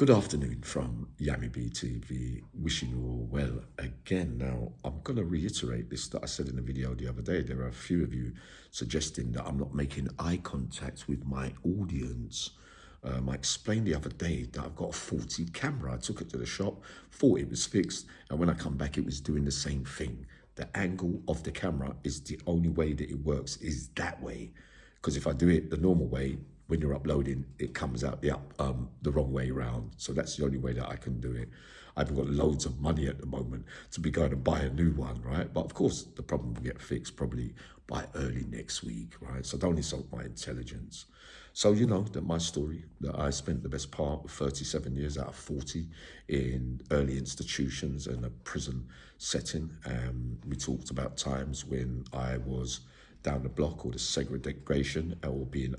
Good afternoon from Yami BTV, wishing you all well again. Now, I'm going to reiterate this that I said in the video the other day. There are a few of you suggesting that I'm not making eye contact with my audience. I explained the other day that I've got a faulty camera. I took it to the shop, thought it was fixed, and when I come back, it was doing the same thing. The angle of the camera is the only way that it works, is that way. Because if I do it the normal way, when you're uploading, it comes out the wrong way around. So that's the only way that I can do it. I haven't got loads of money at the moment to be going to buy a new one, right? But of course, the problem will get fixed probably by early next week, right? So don't insult my intelligence. So you know that my story, that I spent the best part of 37 years out of 40 in early institutions and a prison setting. We talked about times when I was down the block, or the segregation, or being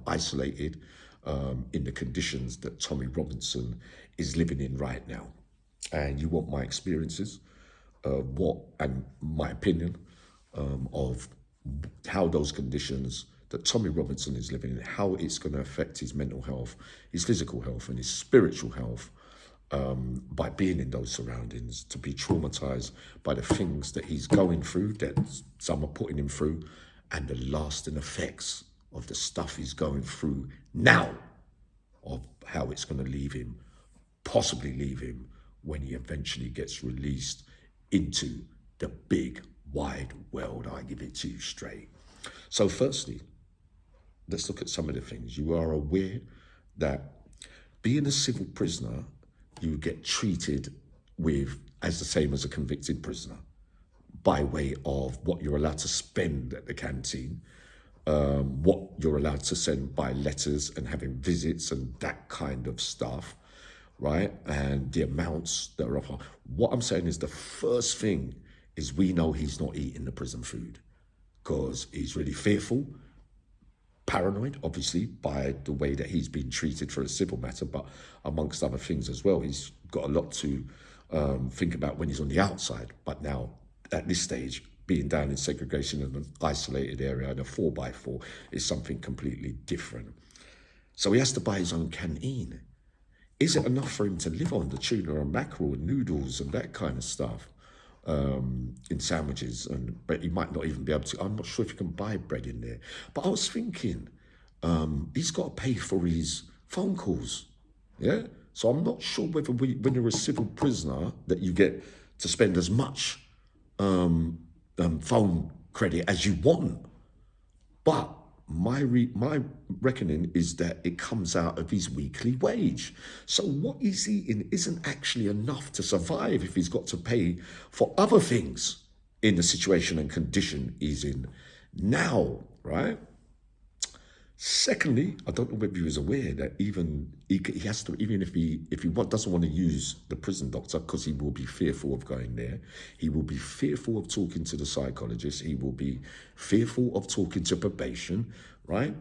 isolated in the conditions that Tommy Robinson is living in right now. And you want my experiences, and my opinion of how those conditions that Tommy Robinson is living in, how it's going to affect his mental health, his physical health, and his spiritual health, by being in those surroundings, to be traumatized by the things that he's going through, that some are putting him through, and the lasting effects of the stuff he's going through now, of how it's going to leave him, possibly leave him when he eventually gets released into the big wide world. I give it to you straight. So firstly, let's look at some of the things. You are aware that being a civil prisoner, you get treated with as the same as a convicted prisoner, by way of what you're allowed to spend at the canteen, what you're allowed to send by letters and having visits and that kind of stuff, right? And the amounts that are offered. What I'm saying is, the first thing is, we know he's not eating the prison food because he's really fearful, paranoid, obviously, by the way that he's been treated for a civil matter, but amongst other things as well, he's got a lot to think about when he's on the outside. But now, at this stage, being down in segregation in an isolated area in a 4x4 is something completely different. So he has to buy his own canteen. Is it enough for him to live on the tuna and mackerel and noodles and that kind of stuff? In sandwiches, but he might not even be able to. I'm not sure if you can buy bread in there. But I was thinking, he's got to pay for his phone calls, yeah? So I'm not sure whether when you're a civil prisoner that you get to spend as much phone credit as you want. But my reckoning is that it comes out of his weekly wage. So what he's eating isn't actually enough to survive if he's got to pay for other things in the situation and condition he's in now, right? Secondly, I don't know whether he was aware that even he has to, even if he doesn't want to use the prison doctor, because he will be fearful of going there, he will be fearful of talking to the psychologist, he will be fearful of talking to probation, right?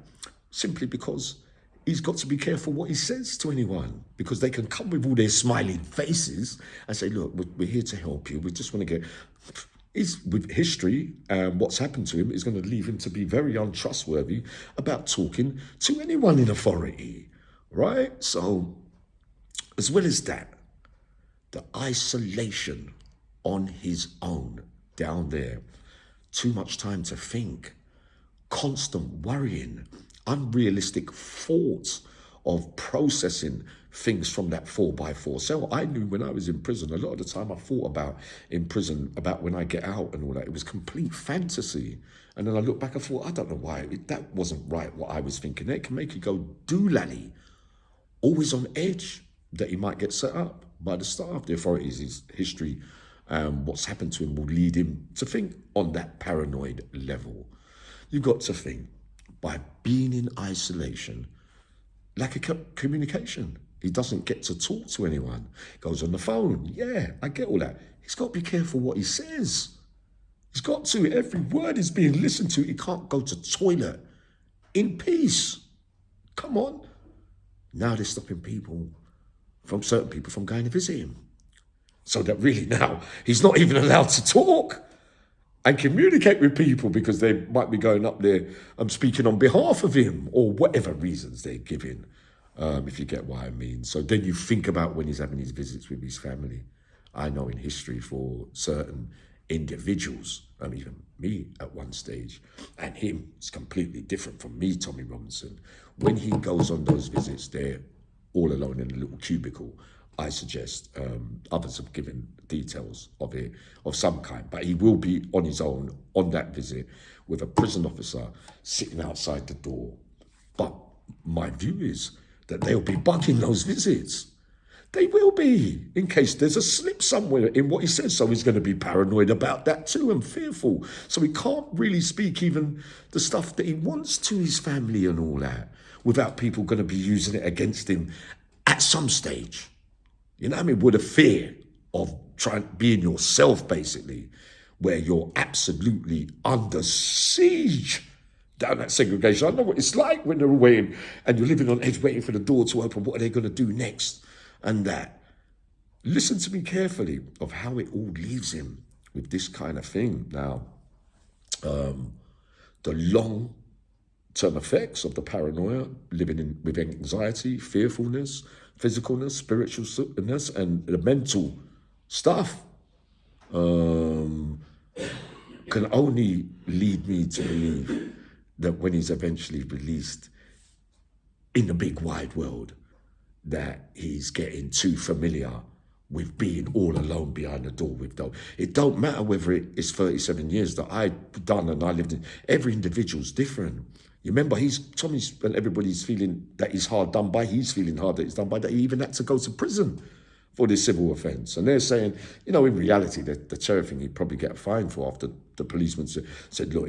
Simply because he's got to be careful what he says to anyone, because they can come with all their smiling faces and say, look, we're here to help you. We just want to get... with history and what's happened to him is going to leave him to be very untrustworthy about talking to anyone in authority, right? So, as well as that, the isolation on his own down there, too much time to think, constant worrying, unrealistic thoughts of processing things from that 4x4 cell. I knew when I was in prison, a lot of the time I thought about in prison, about when I get out and all that. It was complete fantasy. And then I look back, I thought, I don't know why, that wasn't right what I was thinking. It can make you go doolally, always on edge that he might get set up by the staff, the authorities. His history, what's happened to him will lead him to think on that paranoid level. You've got to think, by being in isolation, lack of communication. He doesn't get to talk to anyone. Goes on the phone. Yeah, I get all that. He's got to be careful what he says. He's got to. Every word is being listened to. He can't go to toilet in peace. Come on. Now they're stopping certain people from going to visit him. So that really now he's not even allowed to talk and communicate with people, because they might be going up there speaking on behalf of him, or whatever reasons they're giving. if you get what I mean. So then you think about when he's having his visits with his family. I know in history for certain individuals, even me at one stage, and him is completely different from me, Tommy Robinson. When he goes on those visits, they're all alone in a little cubicle. I suggest others have given details of it of some kind, but he will be on his own on that visit with a prison officer sitting outside the door. But my view is that they'll be bugging those visits. They will be, in case there's a slip somewhere in what he says. So he's going to be paranoid about that too and fearful. So he can't really speak even the stuff that he wants to his family and all that without people going to be using it against him at some stage. You know what I mean? With a fear of trying being yourself, basically, where you're absolutely under siege down that segregation. I know what it's like when they're away and you're living on edge waiting for the door to open. What are they going to do next? And that. Listen to me carefully of how it all leaves him with this kind of thing. Now, the long-term effects of the paranoia, living with anxiety, fearfulness, physicalness, spiritualness, and the mental stuff can only lead me to believe that when he's eventually released in the big wide world, that he's getting too familiar with being all alone behind the door with those. It don't matter whether it is 37 years that I've done and I lived in. Every individual's different. You remember, Tommy's and everybody's feeling that he's hard done by. He's feeling hard that he's done by, that he even had to go to prison for this civil offence. And they're saying, in reality, the terrible thing he'd probably get a fine for after the policeman said, look,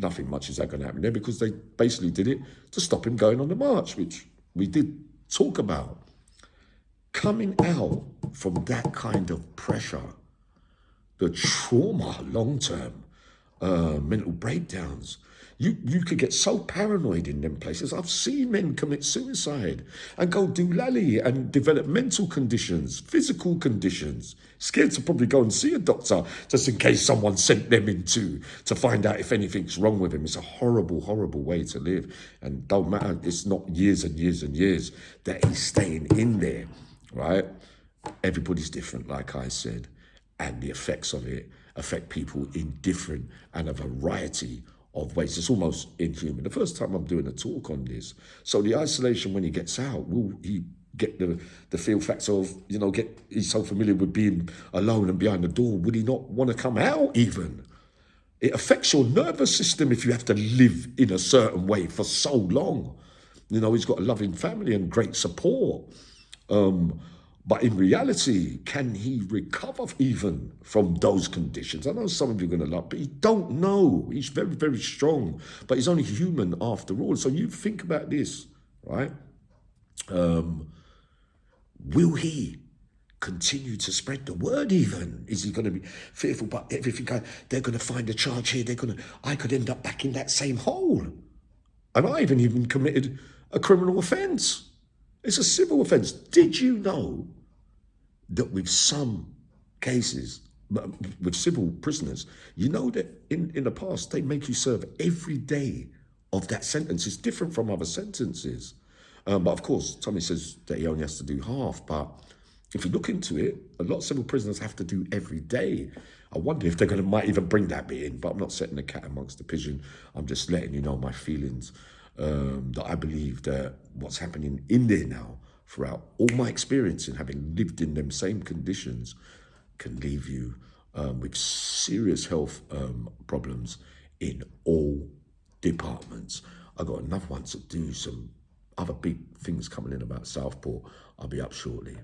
nothing much is that going to happen there, because they basically did it to stop him going on the march, which we did talk about. Coming out from that kind of pressure, the trauma, long-term mental breakdowns, you could get so paranoid in them places. I've seen men commit suicide and go doolally and develop mental conditions, physical conditions, scared to probably go and see a doctor just in case someone sent them in to find out if anything's wrong with him. It's a horrible, horrible way to live. And don't matter, it's not years and years and years that he's staying in there, right? Everybody's different, like I said, and the effects of it affect people in different and a variety of ways. It's almost inhuman. The first time I'm doing a talk on this. So the isolation when he gets out, will he get the feel factor of, he's so familiar with being alone and behind the door, would he not want to come out even? It affects your nervous system if you have to live in a certain way for so long. He's got a loving family and great support. But in reality, can he recover even from those conditions? I know some of you are going to laugh, but you don't know. He's very, very strong, but he's only human after all. So you think about this, right? Will he continue to spread the word even? Is he going to be fearful about everything? They're going to find a charge here. I could end up back in that same hole. And I even committed a criminal offence. It's a civil offence. Did you know that with some cases, with civil prisoners, that in the past, they make you serve every day of that sentence. It's different from other sentences. But of course, Tommy says that he only has to do half. But if you look into it, a lot of civil prisoners have to do every day. I wonder if they're might even bring that bit in, but I'm not setting the cat amongst the pigeon. I'm just letting you know my feelings. That I believe that what's happening in there now, throughout all my experience in having lived in them same conditions, can leave you with serious health problems in all departments. I got enough one to do some other big things coming in about Southport. I'll be up shortly.